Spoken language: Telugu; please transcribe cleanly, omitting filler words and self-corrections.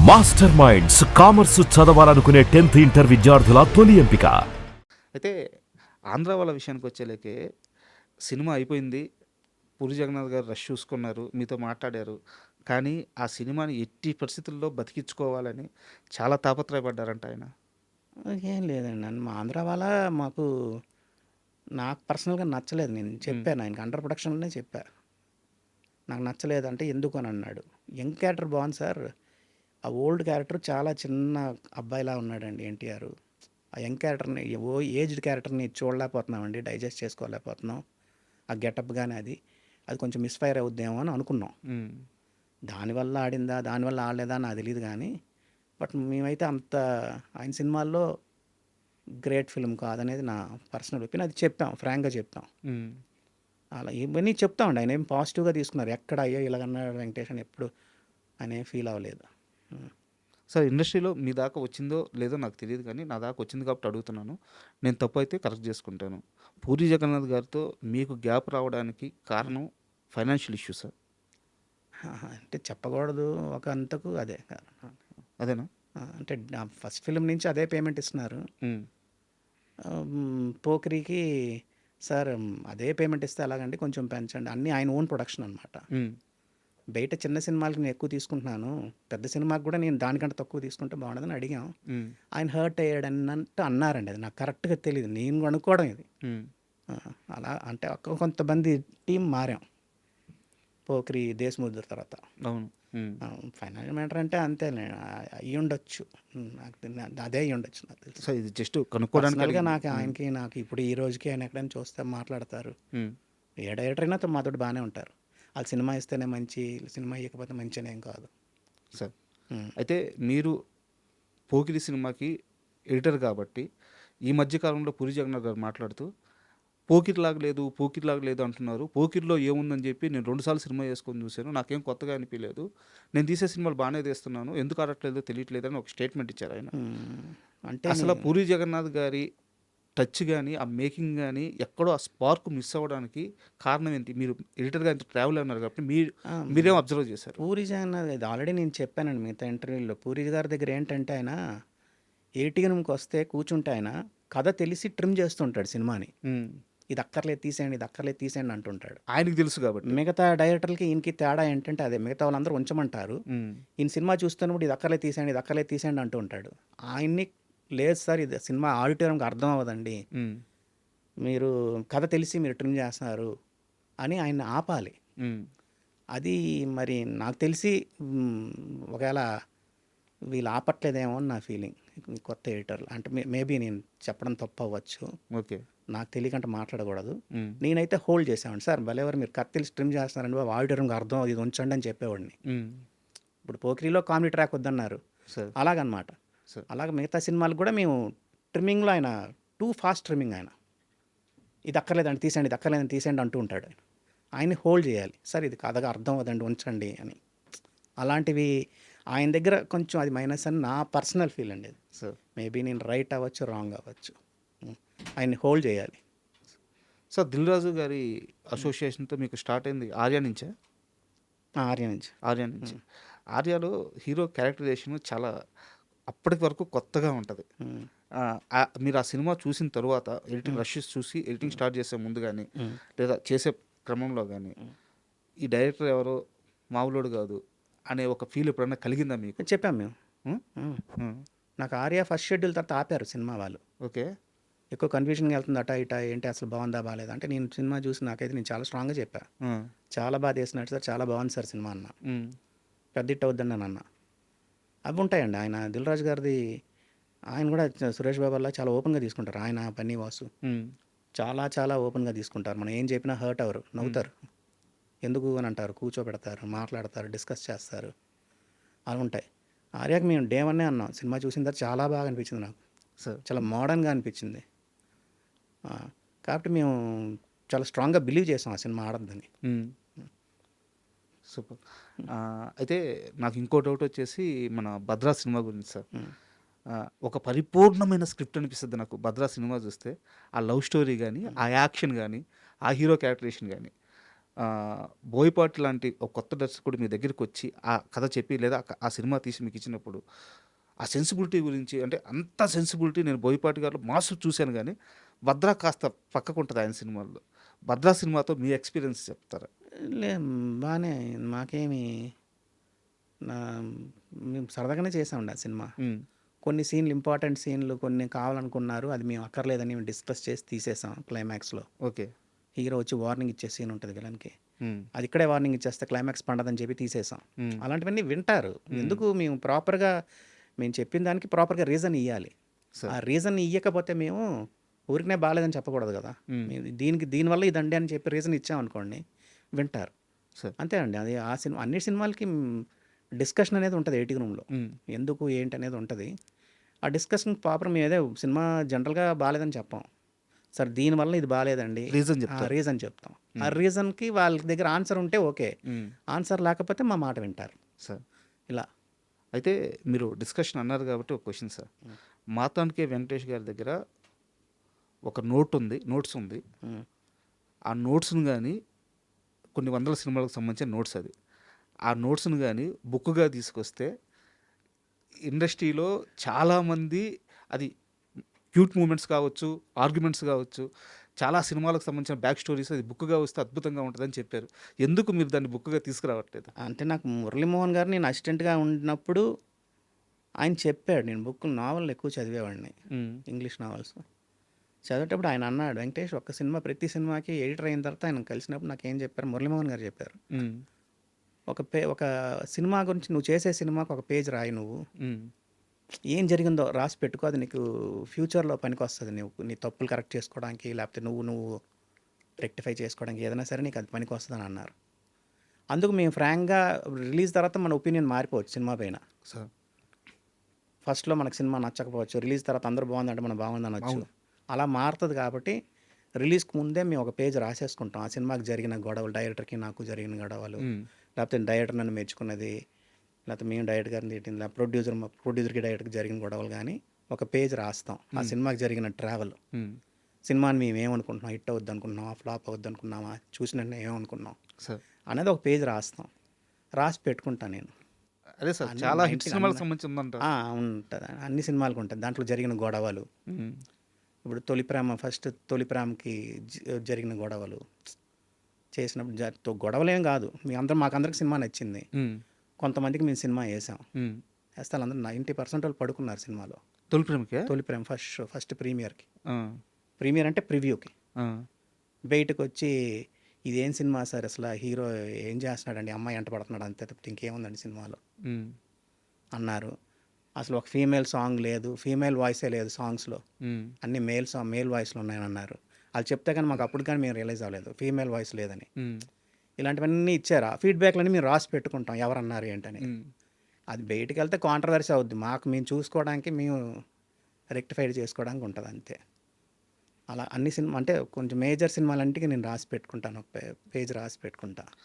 మాస్టర్ మైండ్స్ కామర్స్ చదవాలనుకునే 10th ఇంటర్ విద్యార్థుల తొలి ఎంపిక. అయితే ఆంధ్ర వాళ్ళ విషయానికి వచ్చేలేకే సినిమా అయిపోయింది. పూరి జగన్నాథ్ గారు రష్ చూసుకున్నారు, మీతో మాట్లాడారు. కానీ ఆ సినిమాని ఎట్టి పరిస్థితుల్లో బతికించుకోవాలని చాలా తాపత్రయపడ్డారంట ఆయన. ఏం లేదండి. మా ఆంధ్ర వాళ్ళ మాకు నాకు పర్సనల్‌గా నచ్చలేదు. నేను చెప్పాను ఆయనకి అండర్ ప్రొడక్షన్‌లోనే చెప్పా. నాకు నచ్చలేదంటే ఎందుకు అని అన్నాడు. యంగ్ క్యారెక్టర్ బాగుంది సార్. ఆ ఓల్డ్ క్యారెక్టర్ చాలా చిన్న అబ్బాయిలా ఉన్నాడండి ఎన్టీఆర్. ఆ యంగ్ క్యారెక్టర్‌ని ఏజ్డ్ క్యారెక్టర్‌ని చూడలేకపోతున్నామండి. డైజెస్ట్ చేసుకోలేకపోతున్నాం. ఆ గెటప్ గాని అది కొంచెం మిస్‌ఫైర్ అవుద్దేమో అని అనుకున్నాం. దానివల్ల ఆడిందా, దానివల్ల ఆడలేదా నాకు తెలీదు గానీ, బట్ మేమైతే అంత ఆయన సినిమాల్లో గ్రేట్ ఫిల్మ్ కాదనేది నా పర్సనల్ ఒపీనియన్. అది చెప్పాం, ఫ్రాంక్‌గా చెప్తాం. అలా ఇవన్నీ చెప్తామండి. ఆయన ఏం పాజిటివ్‌గా తీసుకున్నారు. ఎక్కడ అయ్యో ఇలాగన్నాడు వెంకటేష్ అని ఎప్పుడు ఆయన ఏం ఫీల్ అవ్వలేదు. సార్, ఇండస్ట్రీలో మీ దాకా వచ్చిందో లేదో నాకు తెలియదు, కానీ నా దాకా వచ్చింది కాబట్టి అడుగుతున్నాను. నేను తప్పు అయితే కరెక్ట్ చేసుకుంటాను. పూరి జగన్నాథ్ గారితో మీకు గ్యాప్ రావడానికి కారణం ఫైనాన్షియల్ ఇష్యూసా? అంటే చెప్పకూడదు ఒక అంతకు అదే. అదేనా? అంటే నా ఫస్ట్ ఫిల్మ్ నుంచి అదే పేమెంట్ ఇస్తున్నారు. పోకిరికి సార్ అదే పేమెంట్ ఇస్తే ఎలాగండి, కొంచెం పెంచండి. అన్నీ ఆయన ఓన్ ప్రొడక్షన్ అనమాట. బయట చిన్న సినిమాలకి నేను ఎక్కువ తీసుకుంటున్నాను, పెద్ద సినిమాకి కూడా నేను దానికంటే తక్కువ తీసుకుంటే బాగుండదని అడిగాం. ఆయన హర్ట్ అయ్యాడు అన్నట్టు అన్నారండి. అది నాకు కరెక్ట్గా తెలియదు, నేను అనుకోవడం ఇది. అలా అంటే కొంతమంది టీం మారాం పోకిరి దేశముద్ర తర్వాత. అవును. ఫైనాన్షియల్ మ్యాటర్ అంటే అంతే అయ్యి ఉండొచ్చు. అదే అయ్యి ఉండొచ్చు నాకు తెలుసు. సో ఇది జస్ట్ కనుక్కోవడానికి నాకు ఆయనకి నాకు ఇప్పుడు ఈ రోజుకి ఆయన ఎక్కడైనా చూస్తే మాట్లాడతారు. ఏ డైరెక్టర్ అయినా మాతోటి బాగానే ఉంటారు. వాళ్ళు సినిమా ఇస్తేనే మంచి, సినిమా ఇవ్వకపోతే మంచిగా ఏం కాదు సార్. అయితే మీరు పోకిరి సినిమాకి ఎడిటర్ కాబట్టి ఈ మధ్యకాలంలో పూరి జగన్నాథ్ గారు మాట్లాడుతూ పోకిరిలాగా లేదు అంటున్నారు. పోకిరిలో ఏముందని చెప్పి నేను 2 సార్లు సినిమా చేసుకొని చూశాను, నాకేం కొత్తగా అనిపించలేదు, నేను తీసే సినిమాలు బాగానే తీస్తున్నాను, ఎందుకు ఆడట్లేదో తెలియట్లేదు అని ఒక స్టేట్మెంట్ ఇచ్చారు ఆయన. అంటే అసలు పూరి జగన్నాథ్ గారి టచ్ కానీ ఆ మేకింగ్ కానీ ఎక్కడో ఆ స్పార్క్ మిస్ అవ్వడానికి కారణం ఏంటి? మీరు ఎడిటర్గా ఇంత ట్రావెల్ అన్నారు కాబట్టి మీరేం అబ్జర్వ్ చేశారు? పూరి జగన్నాథ్ ఇది ఆల్రెడీ నేను చెప్పానండి మిగతా ఇంటర్వ్యూలో. పూరి గారి దగ్గర ఏంటంటే ఆయన ఏటీఎంకి వస్తే కూర్చుంటే ఆయన కథ తెలిసి ట్రిమ్ చేస్తుంటాడు సినిమాని. ఇది అక్కర్లేదు తీసేయండి అంటుంటాడు. ఆయనకి తెలుసు కాబట్టి. మిగతా డైరెక్టర్లకి ఈయనకి తేడా ఏంటంటే అదే, మిగతా వాళ్ళందరూ ఉంచమంటారు, ఈయన సినిమా చూస్తున్నప్పుడు ఇది అక్కర్లేదు తీసేయండి అంటూ ఉంటాడు. ఆయన్ని లేదు సార్, ఇది సినిమా ఆడిటోరియంకి అర్థం అవ్వదండి, మీరు కథ తెలిసి మీరు ట్రిమ్ చేస్తున్నారు అని ఆయన ఆపాలి. అది మరి నాకు తెలిసి ఒకవేళ వీళ్ళు ఆపట్లేదేమో అని నా ఫీలింగ్. కొత్త ఎడిటర్లు అంటే మేబీ నేను చెప్పడం తప్పు అవ్వచ్చు, ఓకే, నాకు తెలియకంటే మాట్లాడకూడదు. నేనైతే హోల్డ్ చేసేవాడిని, సార్ భలేవారు మీరు కథ తెలిసి ట్రిమ్ చేస్తున్నారండి బాబు, ఆడిటోరియంకి అర్థం ఇది ఉంచండి అని చెప్పేవాడిని. ఇప్పుడు పోకిరిలో కామెడీ ట్రాక్ వద్దన్నారు, అలాగనమాట. అలాగే మిగతా సినిమాలకు కూడా మేము ట్రిమ్మింగ్లో ఆయన టూ ఫాస్ట్ ట్రిమ్మింగ్. ఆయన ఇది అక్కర్లేదండి తీసేయండి అంటూ ఉంటాడు. ఆయన్ని హోల్డ్ చేయాలి, సార్ ఇది కథగా అర్థం అవ్వదండి ఉంచండి అని. అలాంటివి ఆయన దగ్గర కొంచెం అది మైనస్ అని నా పర్సనల్ ఫీల్ అండి. సో మేబీ నేను రైట్ అవ్వచ్చు, రాంగ్ అవ్వచ్చు, ఆయన్ని హోల్డ్ చేయాలి. సో దిల్ రాజు గారి అసోసియేషన్తో మీకు స్టార్ట్ అయింది ఆర్య నుంచే? ఆర్య నుంచి. ఆర్యలో హీరో క్యారెక్టరైజేషన్ చాలా అప్పటి వరకు కొత్తగా ఉంటుంది. మీరు ఆ సినిమా చూసిన తర్వాత ఎడిటింగ్ రషెస్ చూసి ఎడిటింగ్ స్టార్ట్ చేసే ముందు కానీ లేదా చేసే క్రమంలో కానీ ఈ డైరెక్టర్ ఎవరో మామూలుడు కాదు అనే ఒక ఫీల్ ఎప్పుడన్నా కలిగిందా మీకు? చెప్పాం మేము. నాకు ఆర్య ఫస్ట్ షెడ్యూల్ తర్వాత ఆపారు సినిమా వాళ్ళు. ఓకే, ఎక్కువ కన్ఫ్యూజన్గా వెళ్తుంది అటా ఇటా, ఏంటి అసలు బాగుందా బాగాలేదా అంటే, నేను సినిమా చూసి నాకైతే నేను చాలా స్ట్రాంగ్గా చెప్పా, చాలా బాగా చేసినట్టు సార్, చాలా బాగుంది సార్ సినిమా అన్న. పెద్ద ఇట్ అవుద్దండి అన్న. అవి ఉంటాయండి. ఆయన దిల్ రాజు గారిది, ఆయన కూడా సురేష్ బాబు వల్ల చాలా ఓపెన్గా తీసుకుంటారు. ఆయన పన్నీ వాసు చాలా ఓపెన్గా తీసుకుంటారు. మనం ఏం చెప్పినా హర్ట్ అవ్వరు, నవ్వుతారు. ఎందుకు అని అంటారు, కూర్చోబెడతారు, మాట్లాడతారు, డిస్కస్ చేస్తారు, అవి ఉంటాయి. ఆర్యాకి మేము డే వన్నే అన్నాం, సినిమా చూసిన తర్వాత చాలా బాగా అనిపించింది నాకు, చాలా మోడర్న్గా అనిపించింది. కాబట్టి మేము చాలా స్ట్రాంగ్గా బిలీవ్ చేసాం ఆ సినిమా ఆడద్దని. సూపర్. అయితే నాకు ఇంకో డౌట్ వచ్చేసి మన భద్రా సినిమా గురించి సార్. ఒక పరిపూర్ణమైన స్క్రిప్ట్ అనిపిస్తుంది నాకు భద్రా సినిమా చూస్తే. ఆ లవ్ స్టోరీ కానీ, ఆ యాక్షన్ కానీ, ఆ హీరో క్యారెక్టరేషన్ కానీ బోయపాటి లాంటి ఒక కొత్త దర్శకుడు మీ దగ్గరికి వచ్చి ఆ కథ చెప్పి లేదా ఆ సినిమా తీసి మీకు ఇచ్చినప్పుడు ఆ సెన్సిబిలిటీ గురించి అంటే అంత సెన్సిబిలిటీ నేను బోయపాటి గారిలో మాసు చూశాను కానీ భద్రా కాస్త పక్కకు ఉంటుంది ఆయన సినిమాల్లో. భద్రా సినిమాతో మీ ఎక్స్పీరియన్స్ చెప్తారా? లే బాగానే మాకేమి నా మేము సరదాగానే చేసామండి ఆ సినిమా. ఉమ్, కొన్ని సీన్లు ఇంపార్టెంట్ సీన్లు కొన్ని కావాలనుకున్నారు, అది మేము అక్కర్లేదని మేము డిస్కస్ చేసి తీసేసాం. క్లైమాక్స్లో ఓకే. హీరో వచ్చి వార్నింగ్ ఇచ్చే సీన్ ఉంటుంది విలన్కి, ఉమ్, అది ఇక్కడే వార్నింగ్ ఇచ్చేస్తే క్లైమాక్స్ పండదని చెప్పి తీసేసాం. ఉమ్, అలాంటివన్నీ వింటారు. ఎందుకు మేము ప్రాపర్గా మేము చెప్పిన దానికి ప్రాపర్గా రీజన్ ఇవ్వాలి. సరే. ఆ రీజన్ ఇవ్వకపోతే మేము ఊరికనే బాగాలేదని చెప్పకూడదు కదా. ఉమ్, దీనివల్ల ఇదండి అని చెప్పి రీజన్ ఇచ్చామనుకోండి వింటారు. సరే. అంతే అండి. అది ఆ సినిమా అన్ని సినిమాలకి డిస్కషన్ అనేది ఉంటుంది ఎయిటింగ్ రూమ్లో. ఉమ్, ఎందుకు ఏంటి అనేది ఉంటుంది. ఆ డిస్కషన్ ప్రాపర్ మేము ఏదో సినిమా జనరల్గా బాగాలేదని చెప్పాం. సార్ దీనివల్ల ఇది బాగాలేదండి, రీజన్ చెప్తారు. రీజన్ చెప్తాం. ఆ రీజన్కి వాళ్ళ దగ్గర ఆన్సర్ ఉంటే ఓకే, ఉమ్, ఆన్సర్ లేకపోతే మా మాట వింటారు. సార్. ఇలా అయితే మీరు డిస్కషన్ అన్నారు కాబట్టి ఒక క్వశ్చన్ సార్. మాతాండ్కే వెంకటేష్ గారి దగ్గర ఒక నోట్స్ ఉంది. ఉమ్, ఆ నోట్స్ను కానీ కొన్ని వందల సినిమాలకు సంబంధించిన నోట్స్ అది. ఆ నోట్స్ను కానీ బుక్గా తీసుకొస్తే ఇండస్ట్రీలో చాలామంది అది క్యూట్ మూమెంట్స్ కావచ్చు, ఆర్గ్యుమెంట్స్ కావచ్చు, చాలా సినిమాలకు సంబంధించిన బ్యాక్ స్టోరీస్ అది బుక్గా వస్తే అద్భుతంగా ఉంటుందని చెప్పారు. ఎందుకు మీరు దాన్ని బుక్గా తీసుకురావట్లేదు? అంటే నాకు మురళీమోహన్ గారు నేను అసిస్టెంట్గా ఉన్నప్పుడు ఆయన చెప్పాడు. నేను నావల్ ఎక్కువ చదివేవాడిని, ఇంగ్లీష్ నావల్స్ చదివేటప్పుడు ఆయన అన్నాడు, వెంకటేష్ ఒక్క సినిమా ప్రతి సినిమాకి ఎడిటర్ అయిన తర్వాత ఆయన కలిసినప్పుడు నాకు ఏం చెప్పారు, మురళీమోహన్ గారు చెప్పారు, ఒక సినిమా గురించి నువ్వు చేసే సినిమాకి ఒక పేజ్ రాయి, నువ్వు ఏం జరిగిందో రాసి పెట్టుకో, అది నీకు ఫ్యూచర్లో పనికి వస్తుంది. నువ్వు నీ తప్పులు కరెక్ట్ చేసుకోవడానికి, లేకపోతే నువ్వు రెక్టిఫై చేసుకోవడానికి ఏదైనా సరే నీకు అది పనికి వస్తుంది అని అన్నారు. అందుకు మేము ఫ్రాంక్గా రిలీజ్ తర్వాత మన ఒపీనియన్ మారిపోవచ్చు సినిమా పైన. సార్, ఫస్ట్లో మనకు సినిమా నచ్చకపోవచ్చు, రిలీజ్ తర్వాత అందరూ బాగుందంటే మనం బాగుంది అనొచ్చు. అలా మారుతుంది కాబట్టి రిలీజ్కి ముందే మేము ఒక పేజ్ రాసేసుకుంటాం. ఆ సినిమాకి జరిగిన గొడవలు, డైరెక్టర్కి నాకు జరిగిన గొడవలు, లేకపోతే డైరెక్టర్ నన్ను మెచ్చుకున్నది, లేకపోతే మేము డైరెక్టర్ గారిని తిట్టింది, ప్రొడ్యూసర్కి డైరెక్టర్కి జరిగిన గొడవలు కానీ ఒక పేజ్ రాస్తాం. ఆ సినిమాకి జరిగిన ట్రావెల్, సినిమాని మేము ఏమనుకుంటున్నాం, హిట్ అవుద్ది అనుకుంటున్నామా, ఫ్లాప్ అవుద్ది అనుకున్నామా, చూసిన ఏమనుకున్నాం సార్ అనేది ఒక పేజ్ రాస్తాం. రాసి పెట్టుకుంటాను నేను. అదే సార్, చాలా హిట్ సినిమాలకు సంబంధించి ఉందంట. ఉంటుంది, అన్ని సినిమాలకు ఉంటుంది. దాంట్లో జరిగిన గొడవలు, ఇప్పుడు తొలి ప్రేమకి జరిగిన గొడవలు చేసినప్పుడు గొడవలేం కాదు, మాకందరికి సినిమా నచ్చింది. కొంతమందికి మేము సినిమా వేసాం, వేస్తే వాళ్ళందరూ 90% వాళ్ళు పడుకున్నారు సినిమాలో. తొలి ప్రేమ ఫస్ట్ ప్రీమియర్ అంటే ప్రివ్యూకి బయటకు వచ్చి ఇదేం సినిమా సార్, అసలు హీరో ఏం చేస్తున్నాడండి, అమ్మాయి ఎంట పడుతున్నాడు అంతే తప్పితే ఇంకేముందండి సినిమాలో అన్నారు. అసలు ఒక ఫీమేల్ సాంగ్ లేదు, ఫీమేల్ వాయిసే లేదు సాంగ్స్లో, అన్ని మేల్ వాయిస్లో ఉన్నాయని అన్నారు. వాళ్ళు చెప్తే కానీ మాకు అప్పుడు కానీ మేము రియలైజ్ అవ్వలేదు ఫీమేల్ వాయిస్ లేదని. ఇలాంటివన్నీ ఇచ్చారు. ఆ ఫీడ్బ్యాక్లన్నీ మేము రాసి పెట్టుకుంటాం ఎవరన్నారు ఏంటని. అది బయటికి వెళ్తే కాంట్రవర్సీ అవుద్ది, మాకు మేము చూసుకోవడానికి, మేము రెక్టిఫైడ్ చేసుకోవడానికి ఉంటుంది అంతే. అలా అన్ని సినిమా అంటే కొంచెం మేజర్ సినిమాలంటికి నేను రాసి పెట్టుకుంటాను, ఒక పేజ్ రాసి పెట్టుకుంటా.